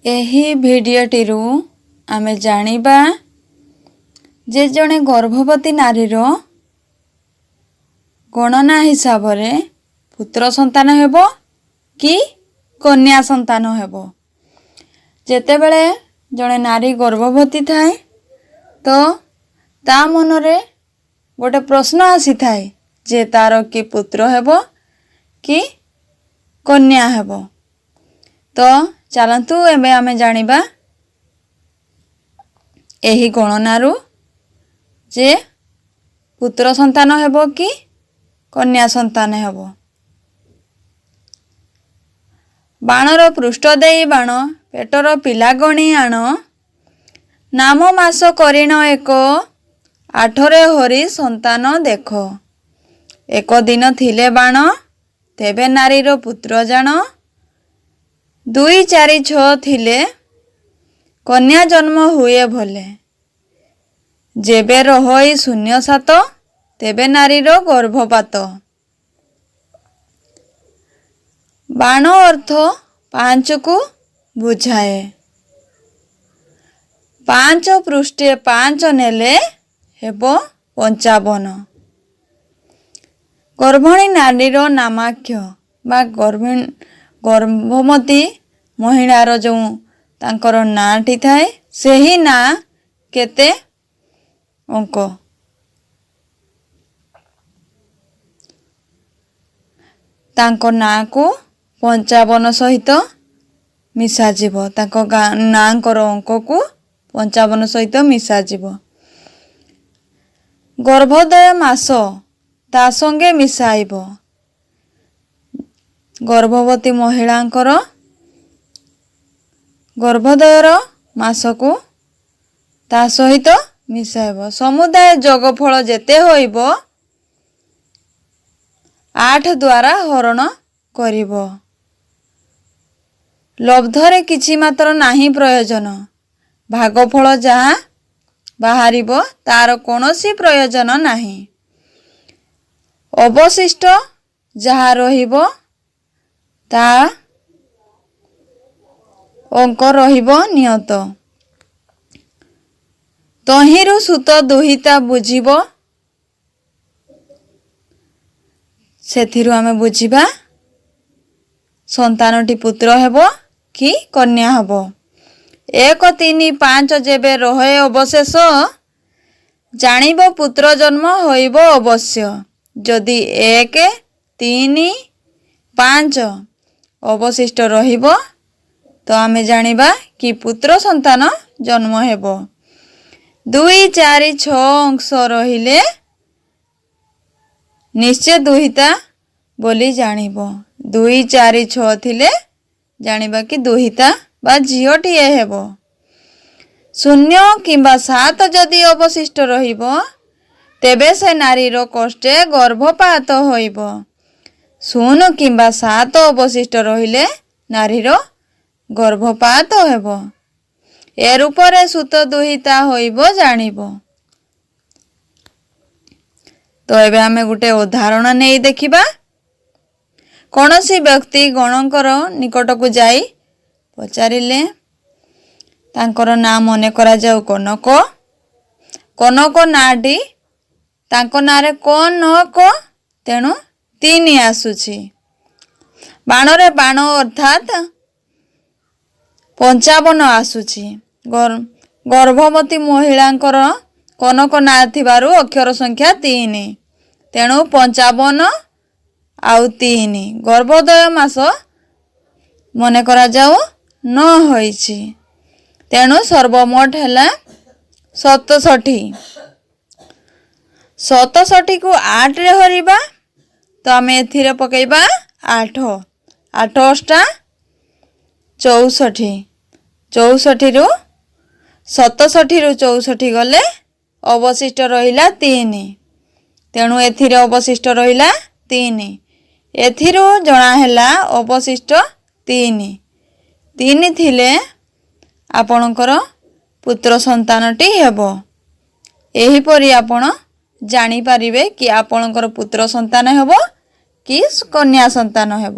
ଏହି ଭିଡ଼ିଓଟିରୁ ଆମେ ଜାଣିବା ଯେ ଜଣେ ଗର୍ଭବତୀ ନାରୀର ଗଣନା ହିସାବରେ ପୁତ୍ର ସନ୍ତାନ ହେବ କି କନ୍ୟା ସନ୍ତାନ ହେବ। ଯେତେବେଳେ ଜଣେ ନାରୀ ଗର୍ଭବତୀ ଥାଏ ତ ତା ମନରେ ଗୋଟେ ପ୍ରଶ୍ନ ଆସିଥାଏ ଯେ ତାର କି ପୁତ୍ର ହେବ କି କନ୍ୟା ହେବ। ତ ଚାଲନ୍ତୁ ଏବେ ଆମେ ଜାଣିବା ଏହି ଗଣନାରୁ ଯେ ପୁତ୍ର ସନ୍ତାନ ହେବ କି କନ୍ୟା ସନ୍ତାନ ହେବ। ବାଣର ପୃଷ୍ଠ ଦେଇ ବାଣ ପେଟର ପିଲା ଗଣି ଆଣ, ନାମ ମାସ କରିଣ ଏକ, ଆଠରେ ହରି ସନ୍ତାନ ଦେଖ। ଏକ ଦିନ ଥିଲେ ବାଣ ତେବେ ନାରୀର ପୁତ୍ର ଜାଣ, 2 4 6 ଥିଲେ କନ୍ୟା ଜନ୍ମ ହୁଏ ଭଲେ। ଯେବେ ରହଇ 0 7 ତେବେ ନାରୀର ଗର୍ଭପାତ। ବାଣ ଅର୍ଥ 5କୁ ବୁଝାଏ। 5 ପୃଷ୍ଠେ 5 ନେଲେ ହେବ 55। ଗର୍ଭିଣୀ ନାରୀର ନାମାକ୍ଷ ବା ଗର୍ଭବତୀ ମହିଳାର ଯେଉଁ ତାଙ୍କର ନାଁଟି ଥାଏ ସେହି ନାଁ କେତେ ଅଙ୍କ। ତାଙ୍କ ନାଁକୁ 55 ସହିତ ମିଶାଯିବ। ତାଙ୍କ ନାଁଙ୍କର ଅଙ୍କକୁ 55 ସହିତ ମିଶାଯିବ। ଗର୍ଭୋଦୟ ମାସ ତା ସଙ୍ଗେ ମିଶାଇବ। ଗର୍ଭବତୀ ମହିଳାଙ୍କର ଗର୍ଭୋଦୟର ମାସକୁ ତା ସହିତ ମିଶାଇବ। ସମୁଦାୟ ଯୋଗଫଳ ଯେତେ ହୋଇବ 8 ଦ୍ୱାରା ହରଣ କରିବ। ଲବ୍ଧରେ କିଛି ମାତ୍ର ନାହିଁ ପ୍ରୟୋଜନ। ଭାଗଫଳ ଯାହା ବାହାରିବ ତାର କୌଣସି ପ୍ରୟୋଜନ ନାହିଁ। ଅବଶିଷ୍ଟ ଯାହା ରହିବ ତା ଅଙ୍କ ରହିବ ନିୟତ। ତହିଁରୁ ସୂତ ଦୁହିତା ବୁଝିବ। ସେଥିରୁ ଆମେ ବୁଝିବା ସନ୍ତାନଟି ପୁତ୍ର ହେବ କି କନ୍ୟା ହେବ। 1 3 5 ଯେବେ ରହେ ଅବଶେଷ, ଜାଣିବ ପୁତ୍ର ଜନ୍ମ ହୋଇବ ଅବଶ୍ୟ। ଯଦି 1 3 5 ଅବଶିଷ୍ଟ ରହିବ ତ ଆମେ ଜାଣିବା କି ପୁତ୍ର ସନ୍ତାନ ଜନ୍ମ ହେବ। 2 4 6 ଅଂଶ ରହିଲେ ନିଶ୍ଚୟ ଦୁହିତା ବୋଲି ଜାଣିବ। 2 4 6 ଥିଲେ ଜାଣିବା କି ଦୁହିତା ବା ଝିଅଟିଏ ହେବ। 0 କିମ୍ବା 7 ଯଦି ଅବଶିଷ୍ଟ ରହିବ ତେବେ ସେ ନାରୀର କଷ୍ଟେ ଗର୍ଭପାତ ହୋଇବ। 0 କିମ୍ବା 7 ଅବଶିଷ୍ଟ ରହିଲେ ନାରୀର ଗର୍ଭପାତ ହେବ। ଏ ରୂପରେ ସୂତ ଦୁହିତା ହୋଇବ ଜାଣିବ। ତ ଏବେ ଆମେ ଗୋଟେ ଉଦାହରଣ ନେଇ ଦେଖିବା। କୌଣସି ବ୍ୟକ୍ତି ଗଣଙ୍କର ନିକଟକୁ ଯାଇ ପଚାରିଲେ, ତାଙ୍କର ନାଁ ମନେ କରାଯାଉ କନକ। କନକ ନାଁଟି ତାଙ୍କ ନାଁରେ କନକ, ତେଣୁ 3 ଆସୁଛି। ବାଣରେ ବାଣ ଅର୍ଥାତ୍ 55 ଆସୁଛି। ଗର୍ଭବତୀ ମହିଳାଙ୍କର କନକ ନାଁ ଥିବାରୁ ଅକ୍ଷର ସଂଖ୍ୟା 3, ତେଣୁ 55 ଆଉ 3। ଗର୍ଭୋଦୟ ମାସ ମନେ କରାଯାଉ 9 ହୋଇଛି, ତେଣୁ ସର୍ବମୋଟ ହେଲା 67। 67କୁ 8ରେ ହରିବା ତ ଆମେ ଏଥିରେ ପକେଇବା 8। 8 ଅଷ୍ଟା 64। 64ରୁ 67ରୁ 64 ଗଲେ ଅବଶିଷ୍ଟ ରହିଲା 3, ତେଣୁ ଏଥିରେ ଅବଶିଷ୍ଟ ରହିଲା 3। ଏଥିରୁ ଜଣା ହେଲା ଅବଶିଷ୍ଟ 3। 3 ଥିଲେ ଆପଣଙ୍କର ପୁତ୍ର ସନ୍ତାନଟି ହେବ। ଏହିପରି ଆପଣ ଜାଣିପାରିବେ କି ଆପଣଙ୍କର ପୁତ୍ର ସନ୍ତାନ ହେବ କି କନ୍ୟା ସନ୍ତାନ ହେବ।